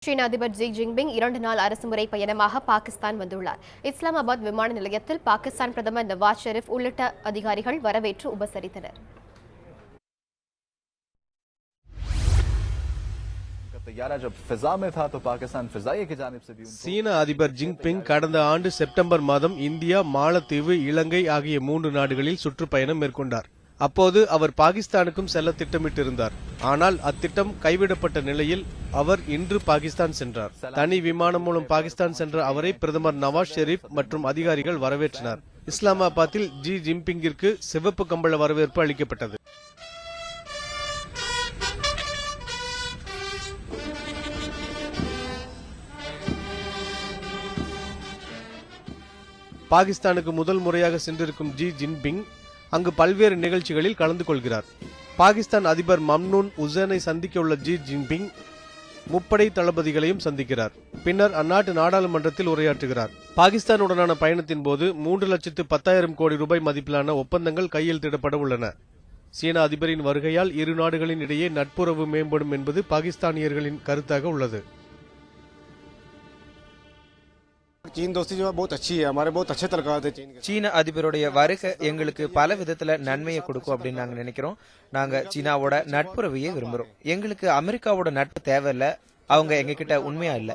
சீன அதிபர் Xi Jinping 2 நாள் அரசுமுறை பயணமாக பாகிஸ்தான் வந்துள்ளார். இஸ்லாமாபாத் விமான நிலையத்தில் பாகிஸ்தான் பிரதமர் நவாஸ் ஷெரீப் உள்ளிட்ட அதிகாரிகள் வரவேற்று உபசரித்தனர். சீன அதிபர் ஜின்பிங் கடந்த ஆண்டு செப்டம்பர் மாதம் இந்தியா, மாலத்தீவு, இலங்கை ஆகிய 3 நாடுகளில் சுற்றுப்பயணம் மேற்கொண்டார். அப்போது அவர் பாகிஸ்தானுக்கும் செல்ல திட்டமிட்டிருந்தார். ஆனால் அத்திட்டம் கைவிடப்பட்ட நிலையில் அவர் இன்று பாகிஸ்தான் சென்றார். தனி விமானம் மூலம் பாகிஸ்தான் சென்ற அவரை பிரதமர் நவாஸ் ஷெரீப் மற்றும் அதிகாரிகள் வரவேற்றனர். இஸ்லாமாபாத்தில் ஜி ஜின்பிங்கிற்கு சிவப்பு கம்பள வரவேற்பு அளிக்கப்பட்டது. பாகிஸ்தானுக்கு முதல் முறையாக சென்றிருக்கும் ஜி ஜின்பிங் அங்கு பல்வேறு நிகழ்ச்சிகளில் கலந்து கொள்கிறார். பாகிஸ்தான் அதிபர் மம்னூன் உசேனை சந்திக்க உள்ள ஜி ஜின்பிங் முப்படை தளபதிகளையும் சந்திக்கிறார். பின்னர் அந்நாட்டு நாடாளுமன்றத்தில் உரையாற்றுகிறார். பாகிஸ்தானுடனான பயணத்தின் போது 3,10,000 கோடி ரூபாய் மதிப்பிலான ஒப்பந்தங்கள் கையெழுத்திடப்பட உள்ளன. சீன அதிபரின் வருகையால் இரு நாடுகளின் இடையே நட்புறவு மேம்படும் என்பது பாகிஸ்தானியர்களின் கருத்தாக உள்ளது. சீன அதிபருடைய வருகை எங்களுக்கு பல விதத்துல நன்மையை கொடுக்கும் அப்படின்னு நாங்க நினைக்கிறோம். நாங்க சீனாவோட நட்புறவையே விரும்புறோம். எங்களுக்கு அமெரிக்காவோட நட்பு தேவையில்ல. அவங்க எங்க கிட்ட உண்மையா இல்ல.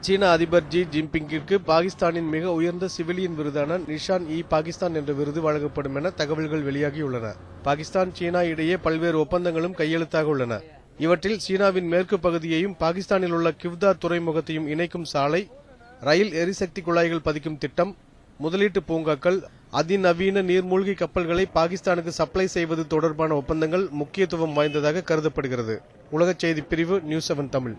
சீன அதிபர் ஜி ஜின்பிங்கிற்கு பாகிஸ்தானின் மிக உயர்ந்த சிவிலியன் விருதான நிஷான்-இ-பாகிஸ்தான் என்ற விருது வழங்கப்படும் என தகவல்கள் வெளியாகியுள்ளன. பாகிஸ்தான், சீனா இடையே பல்வேறு ஒப்பந்தங்களும் கையெழுத்தாக உள்ளன. இவற்றில் சீனாவின் மேற்கு பகுதியையும் பாகிஸ்தானில் உள்ள கிவ்தார் துறைமுகத்தையும் இணைக்கும் சாலை, ரயில் எரிசக்தி குழாய்கள் பதிக்கும் திட்டம், முதலீட்டு பூங்காக்கள், அதிநவீன நீர்மூழ்கி கப்பல்களை பாகிஸ்தானுக்கு சப்ளை செய்வது தொடர்பான ஒப்பந்தங்கள் முக்கியத்துவம் வாய்ந்ததாக கருதப்படுகிறது. உலக செய்தி பிரிவு, நியூஸ் 7 தமிழ்.